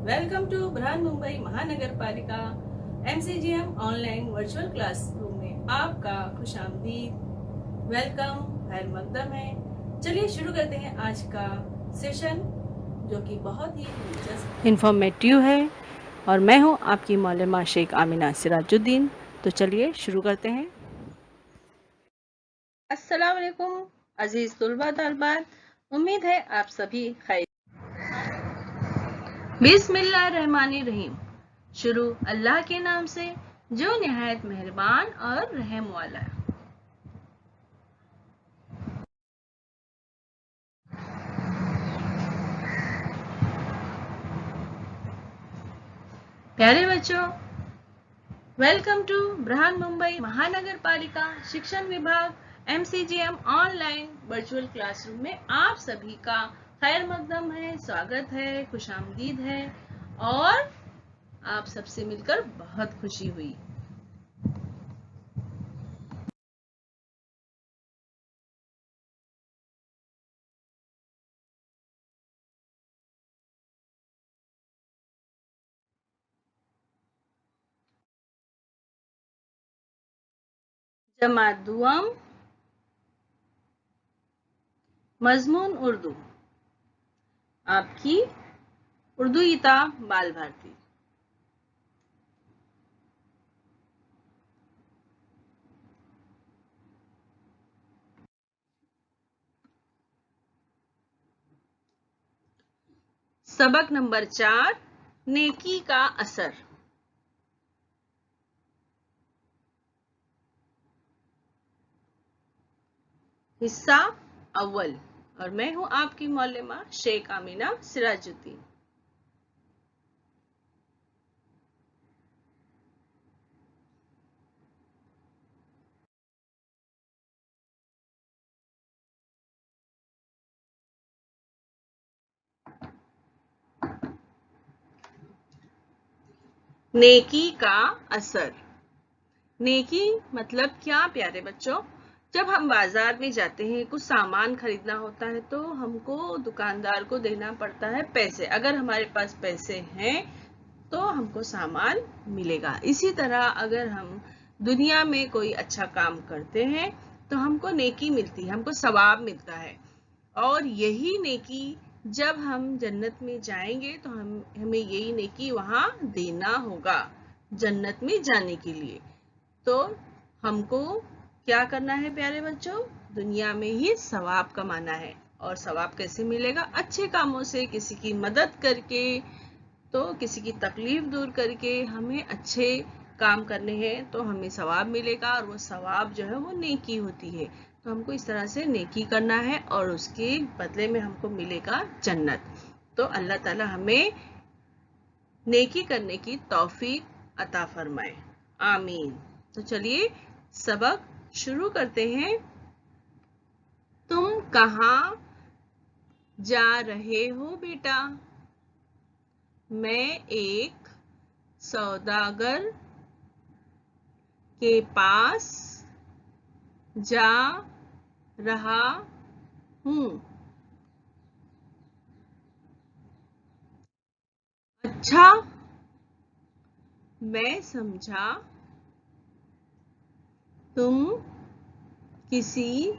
Welcome to Brihanmumbai महानगर पालिका MCGM online virtual classroom में आपका खुशामदीद। वेलकम, खैर मकदम है। चलिए शुरू करते हैं आज का सेशन, जो कि बहुत ही दिलचस्प इंफॉर्मेटिव है, और मैं हूं आपकी मौलमा शेख आमिना सिराजुद्दीन। तो चलिए शुरू करते हैं। अस्सलाम वालेकुम अजीज तुलबा तलबात, उम्मीद है आप सभी खैर। बिस्मिल्लाहिर्रहमानिर्रहीम। शुरू अल्लाह के नाम से जो निहायत मेहरबान और रहम वाला है। प्यारे बच्चों, वेलकम टू बृहन्मुंबई महानगर पालिका शिक्षण विभाग MCGM ऑनलाइन वर्चुअल क्लासरूम में आप सभी का खैर मकदम है, स्वागत है, खुशामदीद है, और आप सबसे मिलकर बहुत खुशी हुई। जमात दुआम, मजमून उर्दू, आपकी उर्दू किताब बाल भारती। सबक नंबर 4, नेकी का असर। हिस्सा अव्वल, और मैं हूं आपकी मौलमा शेख आमिना सिराजुद्दीन। नेकी का असर। नेकी मतलब क्या प्यारे बच्चों? जब हम बाजार में जाते हैं, कुछ सामान खरीदना होता है, तो हमको दुकानदार को देना पड़ता है पैसे। अगर हमारे पास पैसे हैं तो हमको सामान मिलेगा। इसी तरह अगर हम दुनिया में कोई अच्छा काम करते हैं तो हमको नेकी मिलती है, हमको सवाब मिलता है। और यही नेकी जब हम जन्नत में जाएंगे तो हमें यही नेकी वहां देना होगा जन्नत में जाने के लिए। तो हमको क्या करना है प्यारे बच्चों? दुनिया में ही सवाब कमाना है। और सवाब कैसे मिलेगा? अच्छे कामों से, किसी की मदद करके, तो किसी की तकलीफ दूर करके हमें अच्छे काम करने हैं तो हमें सवाब मिलेगा, और वो सवाब जो है वो नेकी होती है। तो हमको इस तरह से नेकी करना है और उसके बदले में हमको मिलेगा जन्नत। तो अल्लाह ताला हमें नेकी करने की तौफीक अता फरमाए, आमीन। तो चलिए सबक शुरू करते हैं। तुम कहाँ जा रहे हो बेटा? मैं एक सौदागर के पास जा रहा हूँ। अच्छा, मैं समझा तुम किसी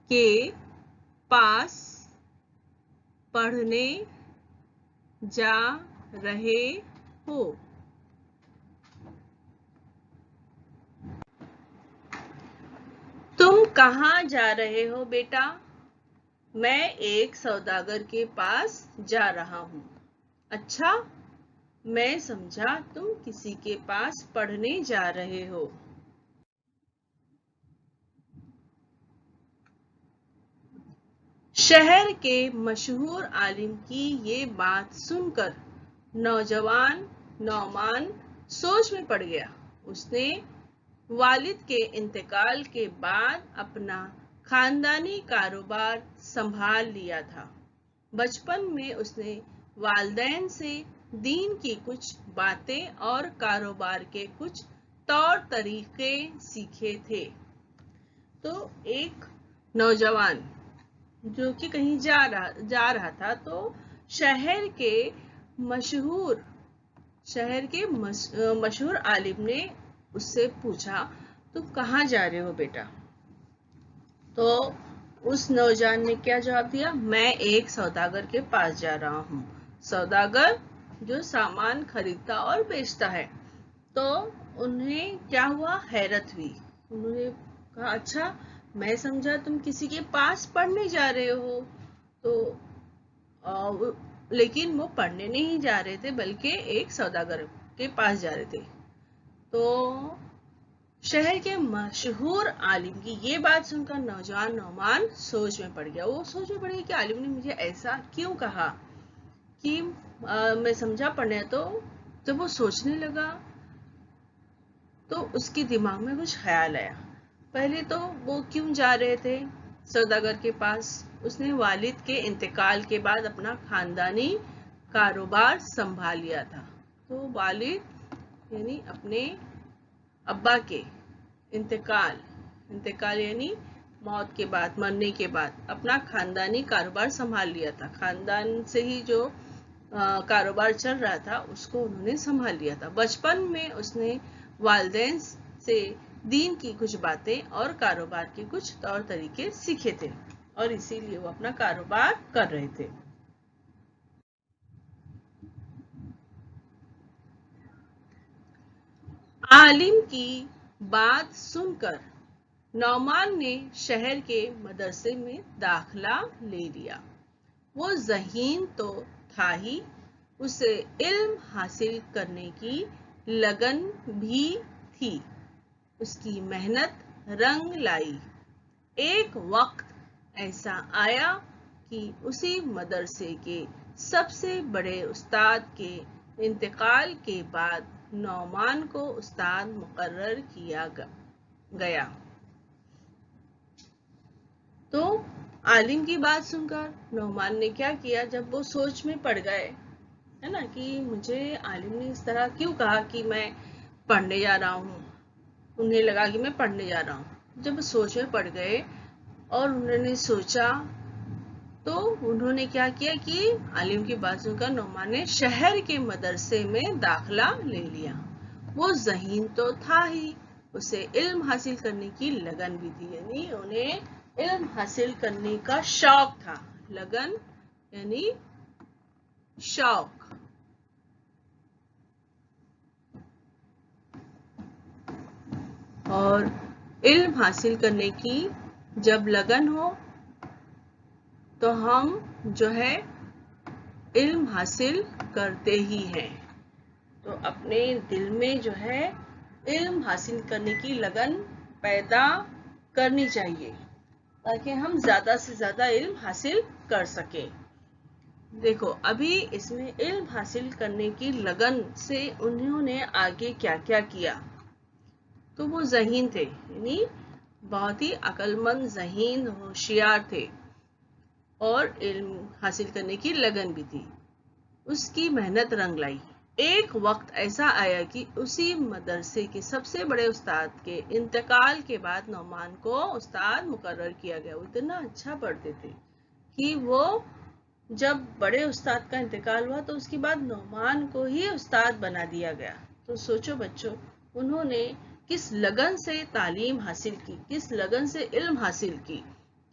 के पास पढ़ने जा रहे हो। तुम कहाँ जा रहे हो बेटा? मैं एक सौदागर के पास जा रहा हूँ। अच्छा, मैं समझा तुम किसी के पास पढ़ने जा रहे हो। शहर के मशहूर आलिम की ये बात सुनकर नौजवान नौमान सोच में पड़ गया। उसने वालिद के इंतकाल के बाद अपना खानदानी कारोबार संभाल लिया था। बचपन में उसने वालिदैन से दीन की कुछ बातें और कारोबार के कुछ तौर तरीके सीखे थे। तो एक नौजवान जो कि कहीं जा रहा था, तो शहर के मशहूर शहर के मशहूर आलिम ने उससे पूछा, तुम कहाँ जा रहे हो बेटा? तो उस नौजवान ने क्या जवाब दिया? मैं एक सौदागर के पास जा रहा हूँ। सौदागर जो सामान खरीदता और बेचता है। तो उन्हें क्या हुआ? हैरत हुई। उन्होंने कहा, अच्छा, मैं समझा तुम किसी के पास पढ़ने जा रहे हो। तो लेकिन वो पढ़ने नहीं जा रहे थे, बल्कि एक सौदागर के पास जा रहे थे। तो शहर के मशहूर आलिम की ये बात सुनकर नौजवान नौमान सोच में पड़ गया। वो सोच में पड़ गया कि आलिम ने मुझे ऐसा क्यों कहा कि मैं समझा पढ़ने। तो जब वो सोचने लगा तो उसके दिमाग में कुछ ख्याल आया। पहले तो वो क्यों जा रहे थे सौदागर के पास? उसने वालिद के इंतकाल के बाद अपना खानदानी कारोबार संभाल लिया था। तो वालिद यानी अपने अब्बा के इंतकाल यानी मौत के बाद, मरने के बाद अपना खानदानी कारोबार संभाल लिया था। खानदान से ही जो कारोबार चल रहा था उसको उन्होंने संभाल लिया था। बचपन में उसने वालिदैन से दीन की कुछ बातें और कारोबार के कुछ तौर तरीके सीखे थे और इसीलिए वो अपना कारोबार कर रहे थे। आलिम की बात सुनकर नौमान ने शहर के मदरसे में दाखिला ले लिया। वो ज़हीन तो था ही, उसे इल्म हासिल करने की लगन भी थी। उसकी मेहनत रंग लाई। एक वक्त ऐसा आया कि उसी मदरसे के सबसे बड़े उस्ताद के इंतकाल के बाद नौमान को उस्ताद मुकर्रर किया गया। तो आलिम की बात सुनकर नौमान ने क्या किया? जब वो सोच में पड़ गए, है ना, कि मुझे आलिम ने इस तरह क्यों कहा कि मैं पढ़ने जा रहा हूँ, उन्हें लगा कि मैं पढ़ने जा रहा हूँ। जब सोच में पड़ गए और उन्होंने सोचा तो उन्होंने क्या किया कि आलिम की बात सुनकर नौमान ने शहर के मदरसे में दाखिला ले लिया। वो ज़हीन तो था ही, उसे इल्म हासिल करने की लगन भी थी, यानी उन्हें इल्म हासिल करने का शौक था। लगन यानी शौक। और इल्म हासिल करने की जब लगन हो तो हम जो है इल्म हासिल करते ही हैं। तो अपने दिल में जो है इल्म हासिल करने की लगन पैदा करनी चाहिए ताकि हम ज़्यादा से ज़्यादा इल्म हासिल कर सकें। देखो अभी इसमें इल्म हासिल करने की लगन से उन्होंने आगे क्या क्या किया। तो वो ज़हीन थे, यानी बहुत ही अक्लमंद, ज़हीन, होशियार थे और इल्म हासिल करने की लगन भी थी। उसकी मेहनत रंग लाई। एक वक्त ऐसा आया कि उसी मदरसे के सबसे बड़े उस्ताद के इंतकाल के बाद नौमान को उस्ताद मुकर्रर किया गया। वो इतना अच्छा पढ़ते थे कि वो जब बड़े उस्ताद का इंतकाल हुआ तो उसके बाद नौमान को ही उस्ताद बना दिया गया। तो सोचो बच्चों, उन्होंने किस लगन से तालीम हासिल की, किस लगन से इल्म हासिल की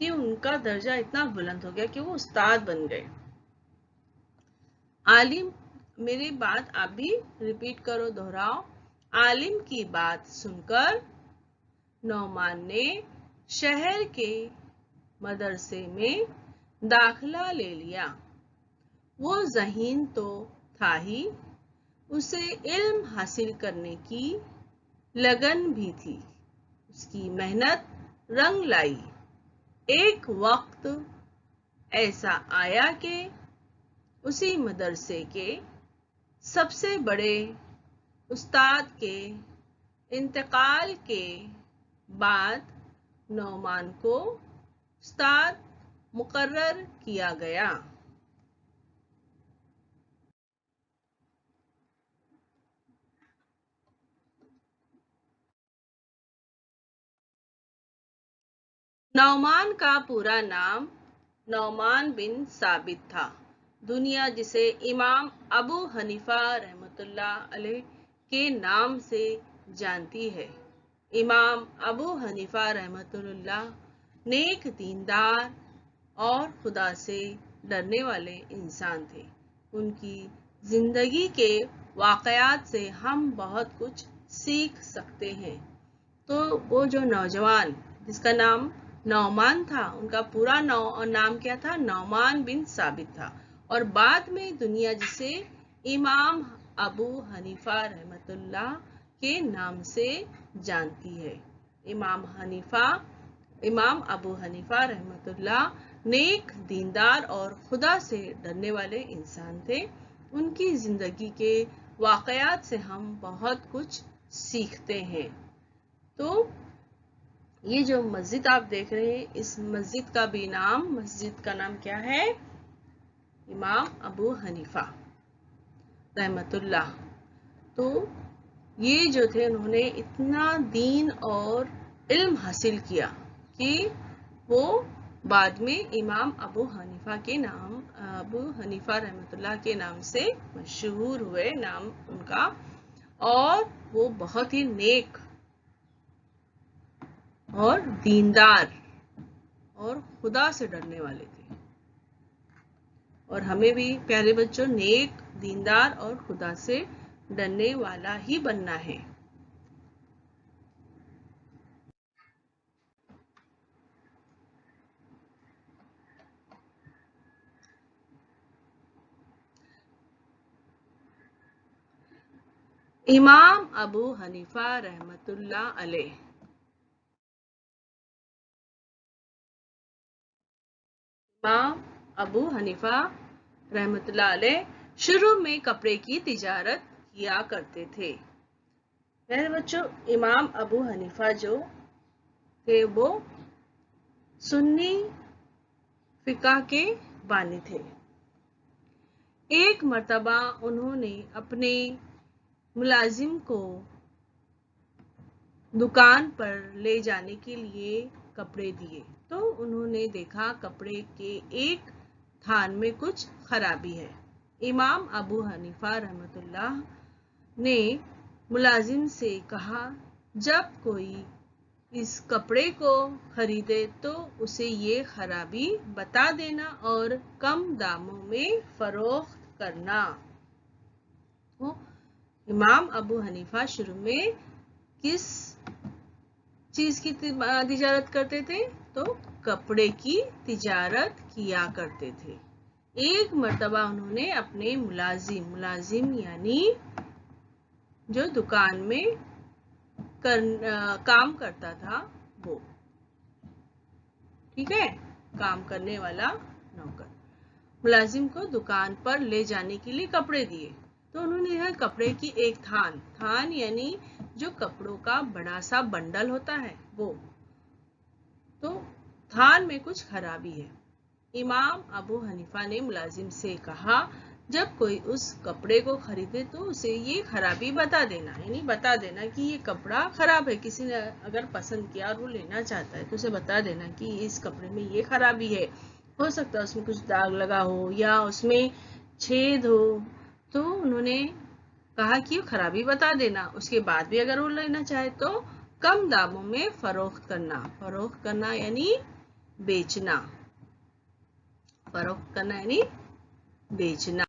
कि उनका दर्जा इतना बुलंद हो गया कि वो उस्ताद बन गए। आलिम, मेरी बात आप भी रिपीट करो, दोहराओ। आलिम की बात सुनकर नौमान ने शहर के मदरसे में दाखिला ले लिया। वो ज़हीन तो था ही, उसे इल्म हासिल करने की लगन भी थी। उसकी मेहनत रंग लाई। एक वक्त ऐसा आया कि उसी मदरसे के सबसे बड़े उस्ताद के इंतकाल के बाद नौमान को उस्ताद मुकर्रर किया गया। नौमान का पूरा नाम नौमान बिन साबित था। दुनिया जिसे इमाम अबू हनीफा रहमतुल्लाह अलैह के नाम से जानती है। इमाम अबू हनीफा रहमतुल्लाह नेक, दीनदार और खुदा से डरने वाले इंसान थे। उनकी जिंदगी के वाकयात से हम बहुत कुछ सीख सकते हैं। तो वो जो नौजवान जिसका नाम नौमान था, उनका पूरा नाम क्या था? नौमान बिन साबित था, और बाद में दुनिया जिसे इमाम अबू हनीफा रहमतुल्लाह के नाम से जानती है। इमाम अबू हनीफा रहमतुल्लाह नेक, दीनदार और खुदा से डरने वाले इंसान थे। उनकी जिंदगी के वाकयात से हम बहुत कुछ सीखते हैं। तो ये जो मस्जिद आप देख रहे हैं, इस मस्जिद का भी मस्जिद का नाम क्या है? इमाम अबू हनीफा रहमतुल्लाह। तो ये जो थे, उन्होंने इतना दीन और इल्म हासिल किया कि वो बाद में इमाम अबू हनीफा रहमतुल्लाह के नाम से मशहूर हुए, नाम उनका। और वो बहुत ही नेक और दीनदार और खुदा से डरने वाले थे। और हमें भी प्यारे बच्चों नेक, दीनदार और खुदा से डरने वाला ही बनना है। इमाम अबू हनीफा रहमतुल्लाह अलैह। इमाम अबू हनीफा रहमतुल्लाह अलैह शुरू में कपड़े की तिजारत किया करते थे। मेरे बच्चों, इमाम अबू हनीफा जो थे वो सुन्नी फिका के बानी थे। एक मर्तबा उन्होंने अपने मुलाजिम को दुकान पर ले जाने के लिए कपड़े दिए, तो उन्होंने देखा कपड़े के एक थान में कुछ खराबी है। इमाम अबू हनीफा रहमतुल्लाह ने मुलाजिम से कहा, जब कोई इस कपड़े को खरीदे तो उसे ये खराबी बता देना और कम दामों में फरोख्त करना। तो इमाम अबू हनीफा शुरू में किस चीज की तिजारत करते थे? तो कपड़े की तिजारत किया करते थे। एक मर्तबा उन्होंने अपने मुलाजिम यानी जो दुकान में काम करता था वो, ठीक है, काम करने वाला नौकर, मुलाजिम को दुकान पर ले जाने के लिए कपड़े दिए। तो उन्होंने यह कपड़े की एक थान यानी जो कपड़ों का बड़ा सा बंडल होता है वो, तो थान में कुछ खराबी है। इमाम अबू हनीफा ने मुलाजिम से कहा, जब कोई उस कपड़े को खरीदे तो उसे ये खराबी बता देना, यानी बता देना कि ये कपड़ा खराब है। किसी ने अगर पसंद किया और वो लेना चाहता है तो उसे बता देना कि इस कपड़े में ये खराबी है। हो सकता है उसमें कुछ दाग लगा हो या उसमें छेद हो। तो उन्होंने कहा कि खराबी बता देना, उसके बाद भी अगर वो लेना चाहे तो कम दामों में फरोख्त करना यानी बेचना। फरोख्त करना यानी बेचना।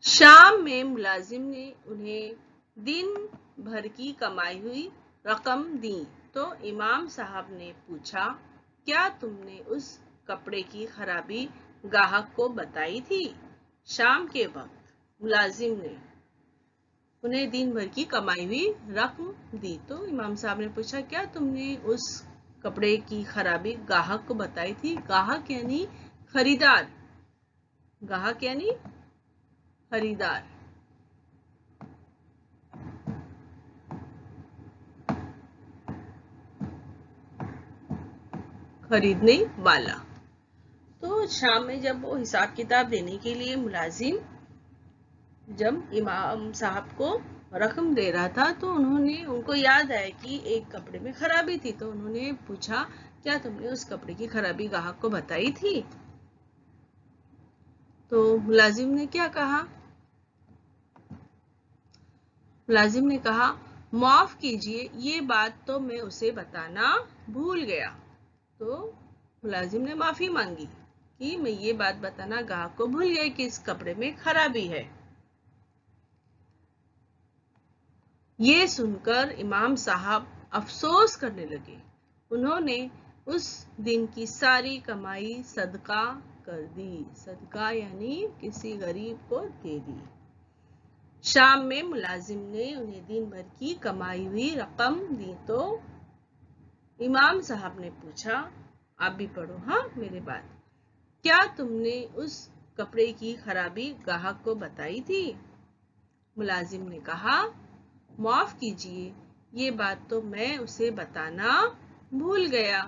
शाम में मुलाजिम ने उन्हें दिन भर की कमाई हुई रकम दी तो इमाम साहब ने पूछा, क्या तुमने उस कपड़े की खराबी गाहक को बताई थी? शाम के वक्त मुलाजिम ने उन्हें दिन भर की कमाई हुई रकम दी तो इमाम साहब ने पूछा, क्या तुमने उस कपड़े की खराबी गाहक को बताई थी? गाहक यानी खरीदार, गाहक यानी खरीदार। खरीदने वाला। तो शाम में जब वो हिसाब किताब देने के लिए मुलाजिम जब इमाम साहब को रकम दे रहा था, तो उनको याद आया कि एक कपड़े में खराबी थी, तो उन्होंने पूछा, क्या तुमने उस कपड़े की खराबी ग्राहक को बताई थी? तो मुलाजिम ने क्या कहा? मुलाजिम ने कहा, माफ कीजिए, ये बात तो मैं उसे बताना भूल गया। तो मुलाजिम ने माफी मांगी कि मैं ये बात बताना ग्राहक को भूल गया कि इस कपड़े में खराबी है। ये सुनकर इमाम साहब अफसोस करने लगे। उन्होंने उस दिन की सारी कमाई सदका कर दी। सदका यानी किसी गरीब को दे दी। शाम में मुलाजिम ने उन्हें दिन भर की कमाई हुई रकम दी तो इमाम साहब ने पूछा, आप भी पढ़ो हाँ मेरे बात, क्या तुमने उस कपड़े की खराबी ग्राहक को बताई थी? मुलाजिम ने कहा, माफ कीजिए, ये बात तो मैं उसे बताना भूल गया।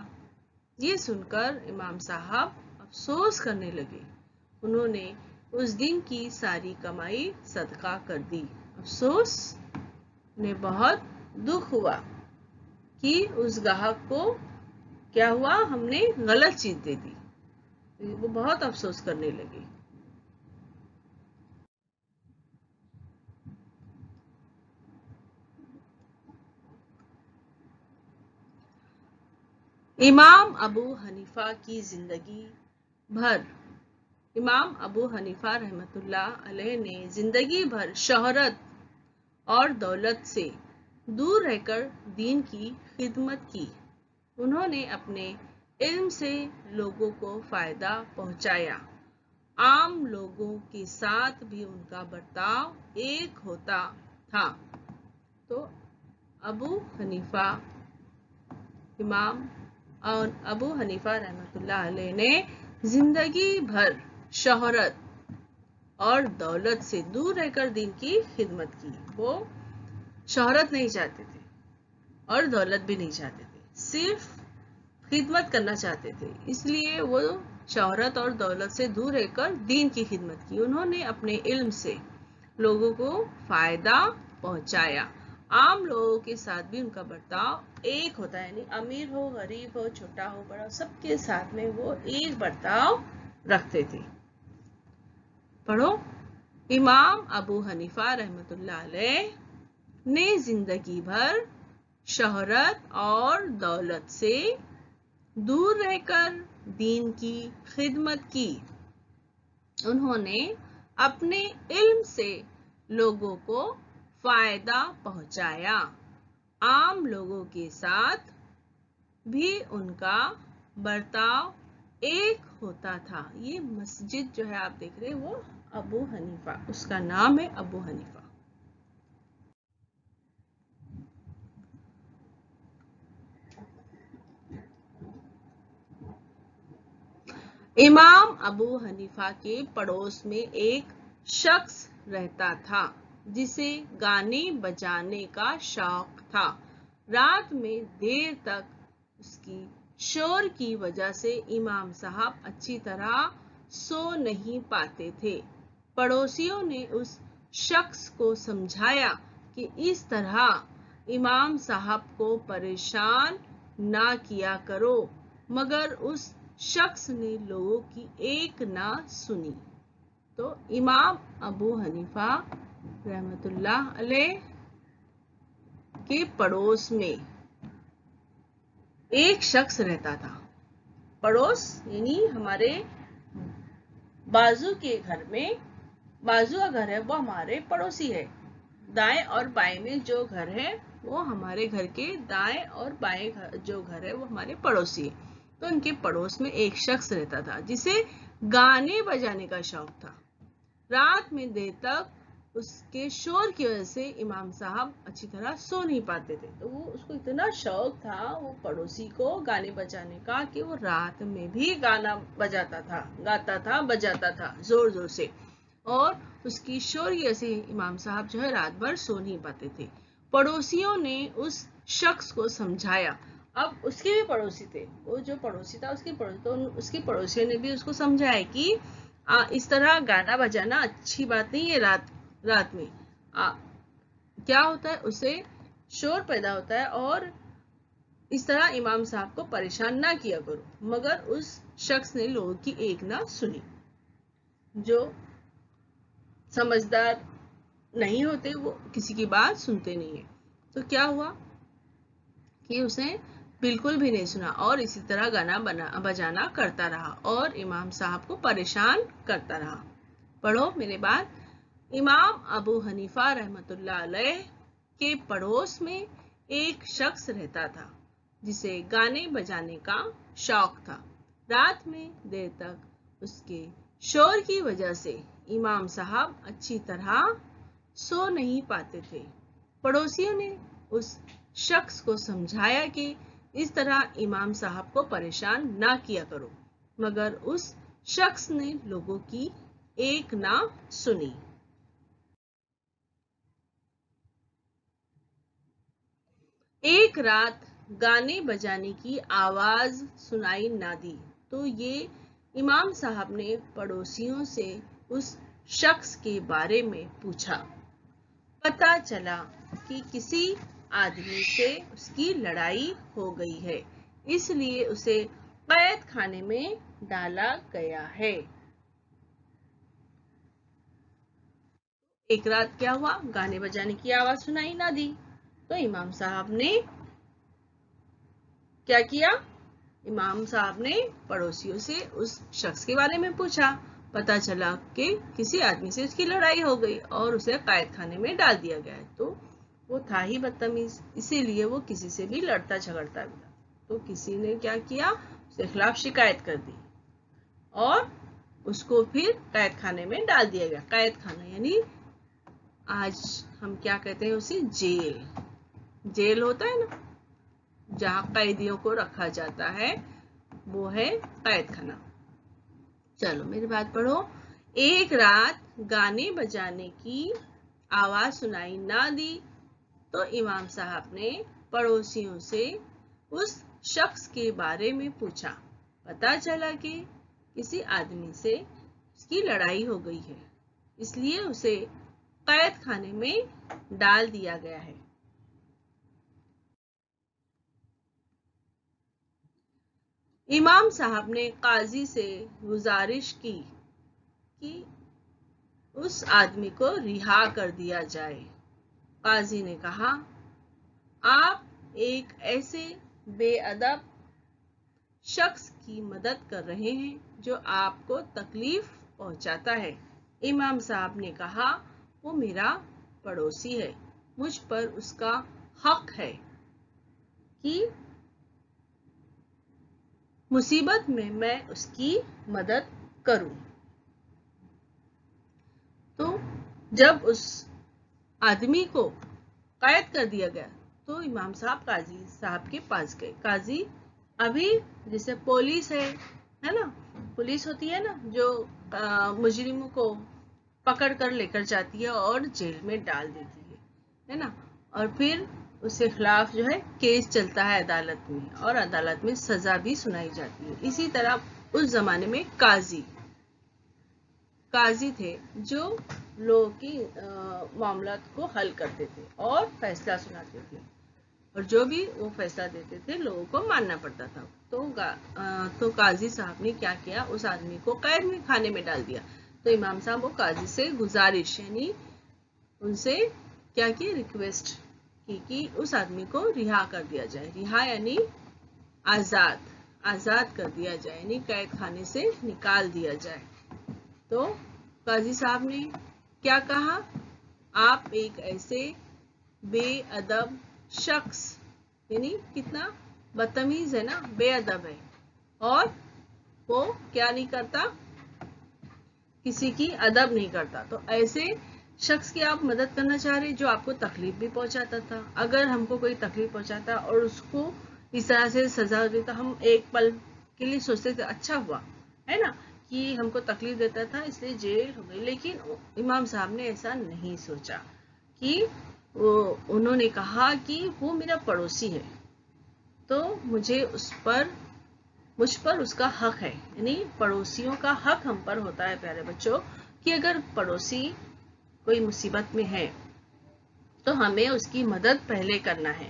ये सुनकर इमाम साहब अफसोस करने लगे। उन्होंने उस दिन की सारी कमाई सदका कर दी। अफसोस ने बहुत दुख हुआ कि उस ग्राहक को क्या हुआ, हमने गलत चीज दे दी। वो बहुत अफसोस करने लगे। इमाम अबू हनीफा की जिंदगी भर इमाम अबू हनीफा रहमतुल्लाह अलैह ने जिंदगी भर शोहरत और दौलत से दूर रहकर दीन की खिदमत की। उन्होंने अपने इल्म से लोगों को फायदा पहुंचाया। आम लोगों के साथ भी उनका बर्ताव एक होता था। तो इमाम अबू हनीफा रहमतुल्लाह अलैह ने जिंदगी भर शोहरत और दौलत से दूर रहकर दीन की खिदमत की। वो शोहरत नहीं चाहते थे और दौलत भी नहीं चाहते थे, सिर्फ खिदमत करना चाहते थे। इसलिए वो शोहरत और दौलत से दूर रहकर दीन की खिदमत की। उन्होंने अपने इल्म से लोगों को फायदा पहुंचाया। आम लोगों के साथ भी उनका बर्ताव एक होता है, यानी अमीर हो, गरीब हो, छोटा हो, बड़ा, सबके साथ में वो एक बर्ताव रखते थे। पढ़ो। इमाम अबू हनीफा रहमतुल्लाह अलैह ने जिंदगी भर शोहरत और दौलत से दूर रहकर दीन की खिदमत की। उन्होंने अपने इल्म से लोगों को फायदा पहुंचाया। आम लोगों के साथ भी उनका बर्ताव एक होता था। ये मस्जिद जो है आप देख रहे हैं वो अबू हनीफा, उसका नाम है अबू हनीफा। इमाम अबू हनीफा के पड़ोस में एक शख्स रहता था जिसे गाने बजाने का शौक था। रात में देर तक उसकी शोर की वजह से इमाम साहब अच्छी तरह सो नहीं पाते थे। पड़ोसियों ने उस शख्स को समझाया कि इस तरह इमाम साहब को परेशान ना किया करो, मगर उस शख्स ने लोगों की एक ना सुनी। तो इमाम अबू हनीफा रहमतुल्लाह अलैह के पड़ोस में एक शख्स रहता था। पड़ोस यानी हमारे बाजू के घर में, बाजू का घर है वो हमारे पड़ोसी है। दाएं और बाएं में जो घर है वो हमारे घर के दाएं और बाएं जो घर है वो हमारे पड़ोसी है। तो उनके पड़ोस में एक शख्स रहता था जिसे गाने बजाने का शौक था। रात में देर तक उसके शोर की वजह से इमाम साहब अच्छी तरह सो नहीं पाते थे। तो वो उसको इतना शौक था वो पड़ोसी को गाने बजाने का कि वो रात में भी गाना बजाता था, गाता था, बजाता था जोर जोर से, और उसकी शोर की वजह से इमाम साहब जो है रात भर सो नहीं पाते थे। पड़ोसियों ने उस शख्स को समझाया। अब उसके भी पड़ोसी थे, वो जो पड़ोसी था उसके पड़ोसी, तो उसके पड़ोसियों ने भी उसको समझाया कि इस तरह गाना बजाना अच्छी बात नहीं है रात में। کیا ہوتا ہے, اسے شور پیدا ہوتا ہے اور اس طرح امام صاحب کو پریشان نہ کیا کرو. مگر اس شخص نے لوگوں کی ایک نہ سنی. جو سمجھدار نہیں ہوتے وہ کسی کی بات سنتے نہیں ہیں. تو کیا ہوا کہ اسے بالکل بھی نہیں سنا اور اسی طرح گانا بجانا کرتا رہا اور امام صاحب کو پریشان کرتا رہا. پڑھو میرے بعد. امام ابو حنیفہ رحمۃ اللہ علیہ کے پڑوس میں ایک شخص رہتا تھا جسے گانے بجانے کا شوق تھا. رات میں دیر تک اس کے شور کی وجہ سے امام صاحب اچھی طرح سو نہیں پاتے تھے. پڑوسیوں نے اس شخص کو سمجھایا کہ اس طرح امام صاحب کو پریشان نہ کیا کرو, مگر اس شخص نے لوگوں کی ایک نہ سنی. ایک رات گانے بجانے کی آواز سنائی نہ دی تو یہ امام صاحب نے پڑوسیوں سے اس شخص کے بارے میں پوچھا. پتہ چلا کہ کسی آدمی سے اس کی لڑائی ہو گئی ہے, اس لیے اسے قید خانے میں ڈالا گیا ہے. ایک رات کیا ہوا, گانے بجانے کی آواز سنائی نہ دی تو امام صاحب نے کیا کیا, امام صاحب نے پڑوسیوں سے اس شخص کے بارے میں پوچھا. پتا چلا کہ کسی آدمی سے اس کی لڑائی ہو گئی اور اسے قید خانے میں ڈال دیا گیا ہے. تو وہ تھا ہی بدتمیز, اسی لیے وہ کسی سے بھی لڑتا جھگڑتا بھی. تو کسی نے کیا کیا, اس کے خلاف شکایت کر دی اور اس کو پھر قید خانے میں ڈال دیا گیا. قید خانہ یعنی آج ہم کیا کہتے ہیں اسے, جیل. جیل ہوتا ہے نا جہاں قیدیوں کو رکھا جاتا ہے, وہ ہے قید خانہ. چلو میری بات پڑھو. ایک رات گانے بجانے کی آواز سنائی نہ دی تو امام صاحب نے پڑوسیوں سے اس شخص کے بارے میں پوچھا. پتا چلا کہ کسی آدمی سے اس کی لڑائی ہو گئی ہے, اس لیے اسے قید خانے میں ڈال دیا گیا ہے. امام صاحب نے قاضی سے گزارش کی کہ اس آدمی کو رہا کر دیا جائے. قاضی نے کہا, آپ ایک ایسے بے ادب شخص کی مدد کر رہے ہیں جو آپ کو تکلیف پہنچاتا ہے. امام صاحب نے کہا, وہ میرا پڑوسی ہے, مجھ پر اس کا حق ہے کہ مصیبت میں اس کی مدد کروں. تو جب اس آدمی کو قید کر دیا گیا تو امام صاحب قاضی صاحب کے پاس گئے. قاضی ابھی جیسے پولیس ہے نا, پولیس ہوتی ہے نا جو مجرموں کو پکڑ کر لے کر جاتی ہے اور جیل میں ڈال دیتی ہے نا, اور پھر اس کے خلاف جو ہے کیس چلتا ہے عدالت میں اور عدالت میں سزا بھی سنائی جاتی ہے. اسی طرح اس زمانے میں قاضی تھے جو لوگوں کی معاملات کو حل کرتے تھے اور فیصلہ سناتے تھے, اور جو بھی وہ فیصلہ دیتے تھے لوگوں کو ماننا پڑتا تھا. تو قاضی صاحب نے کیا کیا, اس آدمی کو قید میں خانے میں ڈال دیا. تو امام صاحب وہ قاضی سے گزارش یعنی ان سے کیا کی, ریکویسٹ کی کہ اس آدمی کو رہا کر دیا جائے. رہا یعنی آزاد کر دیا جائے, یعنی قید خانے سے نکال دیا جائے. تو قاضی صاحب نے کیا کہا, آپ ایک ایسے بے ادب شخص, یعنی کتنا بدتمیز ہے نا, بے ادب ہے اور وہ کیا نہیں کرتا, کسی کی ادب نہیں کرتا. تو ایسے شخص کی آپ مدد کرنا چاہ رہے جو آپ کو تکلیف بھی پہنچاتا تھا. اگر ہم کو کوئی تکلیف پہنچاتا اور اس کو اس طرح سے سزا دیتا, ہم ایک پل کے لیے سوچتے تھے اچھا ہوا ہے نا کہ ہم کو تکلیف دیتا تھا اس لیے جیل ہو گئی. لیکن امام صاحب نے ایسا نہیں سوچا کہ انہوں نے کہا کہ وہ میرا پڑوسی ہے تو مجھ پر اس کا حق ہے. یعنی پڑوسیوں کا حق ہم پر ہوتا ہے پیارے بچوں, کہ اگر پڑوسی کوئی مصیبت میں ہے تو ہمیں اس کی مدد پہلے کرنا ہے.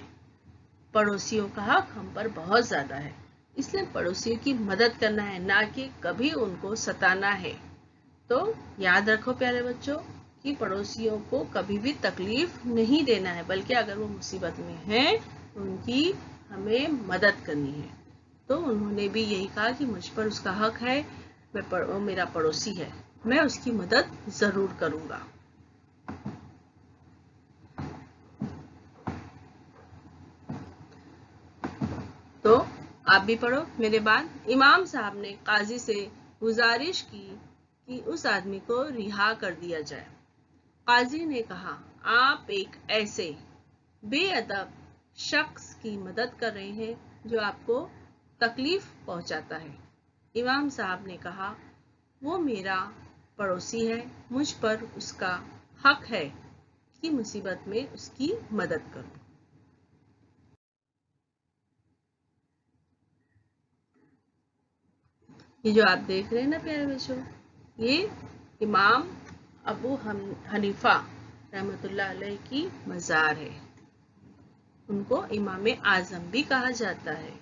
پڑوسیوں کا حق ہم پر بہت زیادہ ہے، اس لیے پڑوسیوں کی مدد کرنا ہے، نہ کہ کبھی ان کو ستانا ہے. تو یاد رکھو پیارے بچوں کہ پڑوسیوں کو کبھی بھی تکلیف نہیں دینا ہے، بلکہ اگر وہ مصیبت میں ہیں ان کی ہمیں مدد کرنی ہے. تو انہوں نے بھی یہی کہا کہ مجھ پر اس کا حق ہے، وہ میرا پڑوسی ہے، میں اس کی مدد ضرور کروں گا. تو آپ بھی پڑھو میرے بعد. امام صاحب نے قاضی سے گزارش کی کہ اس آدمی کو رہا کر دیا جائے. قاضی نے کہا آپ ایک ایسے بے ادب شخص کی مدد کر رہے ہیں جو آپ کو تکلیف پہنچاتا ہے. امام صاحب نے کہا وہ میرا پڑوسی ہے، مجھ پر اس کا حق ہے کہ مصیبت میں اس کی مدد کروں. یہ جو آپ دیکھ رہے ہیں نا پیارے بچوں، یہ امام ابو حنیفہ رحمۃ اللہ علیہ کی مزار ہے. ان کو امام اعظم بھی کہا جاتا ہے.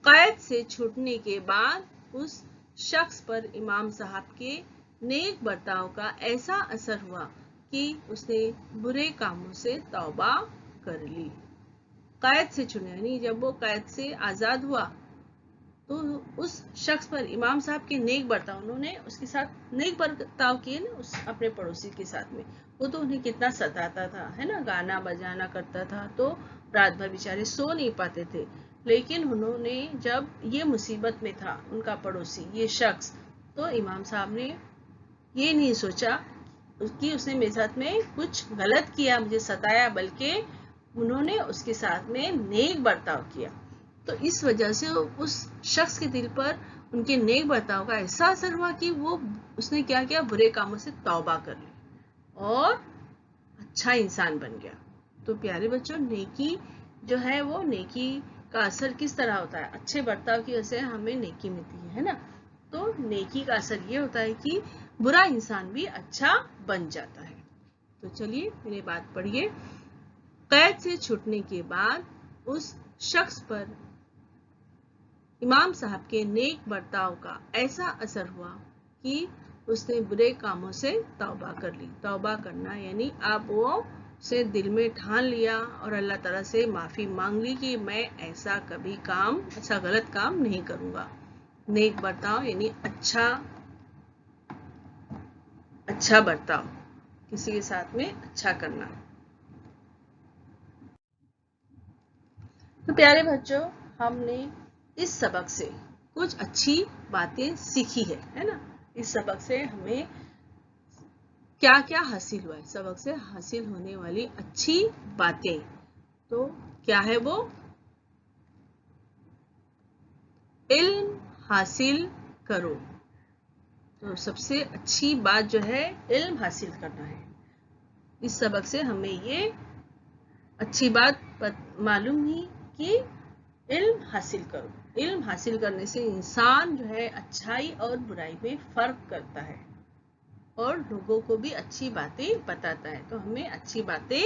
قید سے چھوٹنے کے بعد اس شخص پر امام صاحب کے نیک برتاؤ کا ایسا اثر ہوا کہ اس نے برے کاموں سے توبہ کر لی. قید سے چھوٹنے یعنی جب وہ قید سے آزاد ہوا تو اس شخص پر امام صاحب کے نیک برتاؤ، انہوں نے اس کے ساتھ نیک برتاؤ کیے نا اپنے پڑوسی کے ساتھ میں. وہ تو انہیں کتنا ستاتا تھا، ہے نا، گانا بجانا کرتا تھا تو رات بھر بیچارے سو نہیں پاتے تھے. لیکن انہوں نے جب یہ مصیبت میں تھا ان کا پڑوسی یہ شخص، تو امام صاحب نے یہ نہیں سوچا کہ اس نے میرے ساتھ میں کچھ غلط کیا، مجھے ستایا، بلکہ انہوں نے اس کے ساتھ میں نیک برتاؤ کیا. تو اس وجہ سے اس شخص کے دل پر ان کے نیک برتاؤ کا ایسا اثر ہوا کہ اس نے کیا کیا، برے کاموں سے توبہ کر لی اور اچھا انسان بن گیا. تو پیارے بچوں، نیکی جو ہے وہ نیکی کا اثر کس طرح ہوتا ہے؟ اچھے برتاؤ کی وجہ سے ہمیں نیکی ملتی ہے نا. تو نیکی کا اثر یہ ہوتا ہے کہ برا انسان بھی اچھا بن جاتا ہے. تو چلیے میری بات پڑھیے. قید سے چھوٹنے کے بعد اس شخص پر امام صاحب کے نیک برتاؤ کا ایسا اثر ہوا کہ اس نے برے کاموں سے توبہ کر لی. توبہ کرنا یعنی اب وہ سے دل میں ٹھان لیا اور اللہ تعالیٰ سے معافی مانگ لی کہ میں ایسا کبھی ایسا غلط کام نہیں کروں گا. نیک برتاؤ یعنی اچھا برتاؤ، کسی کے ساتھ میں اچھا کرنا. تو پیارے بچوں، ہم نے اس سبق سے کچھ اچھی باتیں سیکھی ہے نا. اس سبق سے ہمیں کیا کیا حاصل ہوا ہے؟ سبق سے حاصل ہونے والی اچھی باتیں تو کیا ہے وہ؟ علم حاصل کرو. تو سب سے اچھی بات جو ہے علم حاصل کرنا ہے. اس سبق سے ہمیں یہ اچھی بات معلوم ہوئی کہ علم حاصل کرو. علم حاصل کرنے سے انسان جو ہے اچھائی اور برائی میں فرق کرتا ہے اور لوگوں کو بھی اچھی باتیں بتاتا ہے. تو ہمیں اچھی باتیں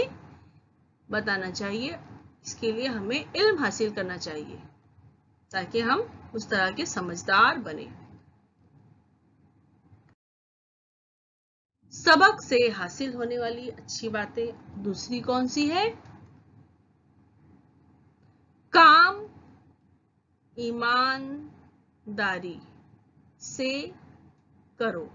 بتانا چاہیے، اس کے لیے ہمیں علم حاصل کرنا چاہیے تاکہ ہم اس طرح کے سمجھدار بنے. سبق سے حاصل ہونے والی اچھی باتیں دوسری کون سی ہے؟ کام ایمانداری سے کرو.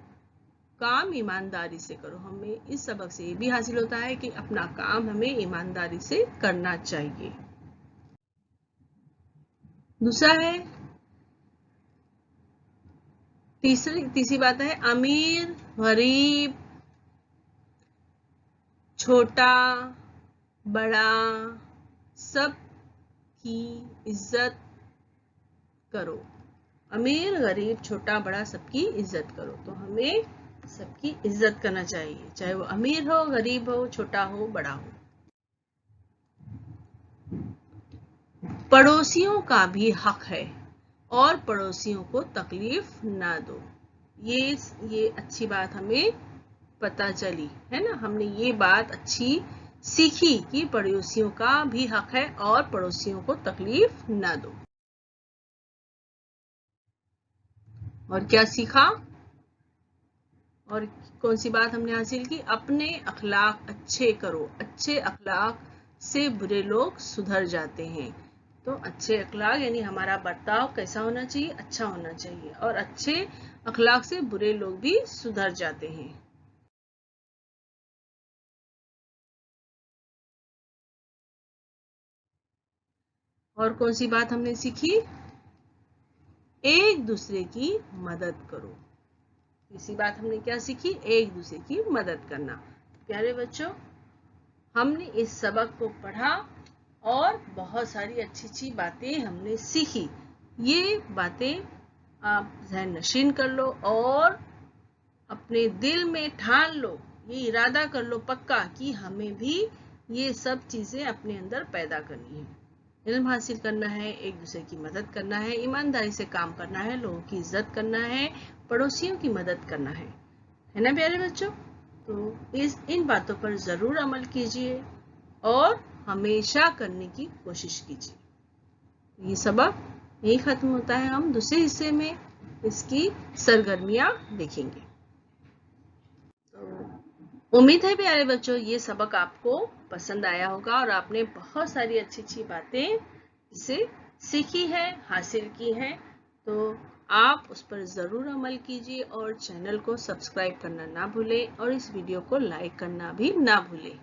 کام ایمانداری سے کرو. ہمیں اس سبق سے یہ بھی حاصل ہوتا ہے کہ اپنا کام ہمیں ایمانداری سے کرنا چاہیے. دوسرا ہے، تیسری بات ہے امیر غریب چھوٹا بڑا سب کی عزت کرو. امیر غریب چھوٹا بڑا سب کی عزت کرو. تو ہمیں سب کی عزت کرنا چاہیے، چاہے وہ امیر ہو، غریب ہو، چھوٹا ہو، بڑا ہو. پڑوسیوں کا بھی حق ہے اور پڑوسیوں کو تکلیف نہ دو. یہ اچھی بات ہمیں पता चली, है ना। हमने ये बात अच्छी सीखी कि पड़ोसियों का भी हक है और पड़ोसियों को तकलीफ ना दो। और क्या सीखा और कौन सी बात हमने हासिल की? अपने अखलाक अच्छे करो, अच्छे अखलाक से बुरे लोग सुधर जाते हैं। तो अच्छे अखलाक यानी हमारा बर्ताव कैसा होना चाहिए? अच्छा होना चाहिए, और अच्छे अखलाक से बुरे लोग भी सुधर जाते हैं। और कौन सी बात हमने सीखी? एक दूसरे की मदद करो। इसी बात हमने क्या सीखी? एक दूसरे की मदद करना। प्यारे बच्चों, हमने इस सबक को पढ़ा और बहुत सारी अच्छी अच्छी बातें हमने सीखी। ये बातें आप ज़हन नशीन कर लो और अपने दिल में ठान लो, ये इरादा कर लो पक्का कि हमें भी ये सब चीज़ें अपने अंदर पैदा करनी है। इल्म हासिल करना है, एक दूसरे की मदद करना है, ईमानदारी से काम करना है, लोगों की इज्जत करना है, पड़ोसियों की मदद करना है ना प्यारे बच्चों? तो इन बातों पर ज़रूर अमल कीजिए और हमेशा करने की कोशिश कीजिए। ये सबक यही खत्म होता है। हम दूसरे हिस्से में इसकी सरगर्मियां देखेंगे। तो उम्मीद है प्यारे बच्चों ये सबक आपको पसंद आया होगा और आपने बहुत सारी अच्छी अच्छी बातें इससे सीखी है, हासिल की हैं। तो आप उस पर ज़रूर अमल कीजिए और चैनल को सब्सक्राइब करना ना भूलें और इस वीडियो को लाइक करना भी ना भूलें।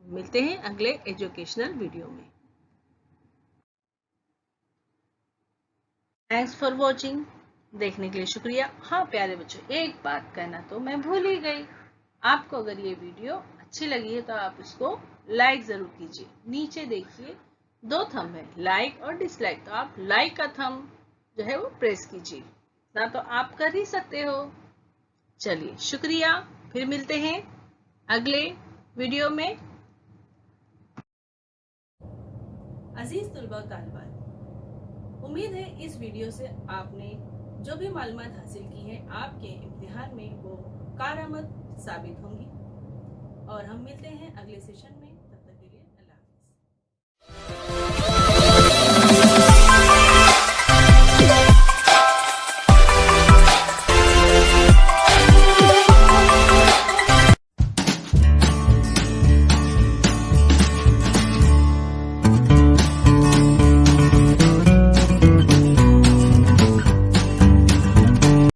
मिलते हैं अगले एजुकेशनल वीडियो में। Thanks for watching. देखने के लिए शुक्रिया। हाँ प्यारे बच्चों, एक बात कहना तो मैं भूल ही गई। आपको अगर ये वीडियो अच्छी लगी है तो आप इसको लाइक ज़रूर कीजिए। नीचे देखिए 2 थंब है, लाइक और डिसलाइक। तो आप लाइक का थंब जो है वो प्रेस कीजिए, ना तो आप कर ही सकते हो। चलिए शुक्रिया, फिर मिलते हैं अगले वीडियो में। अजीज तुलबा और तालिबात, उम्मीद है इस वीडियो से आपने जो भी मालूमात हासिल की है आपके इम्तिहान में वो कारआमद साबित होंगी। और हम मिलते हैं अगले सेशन में।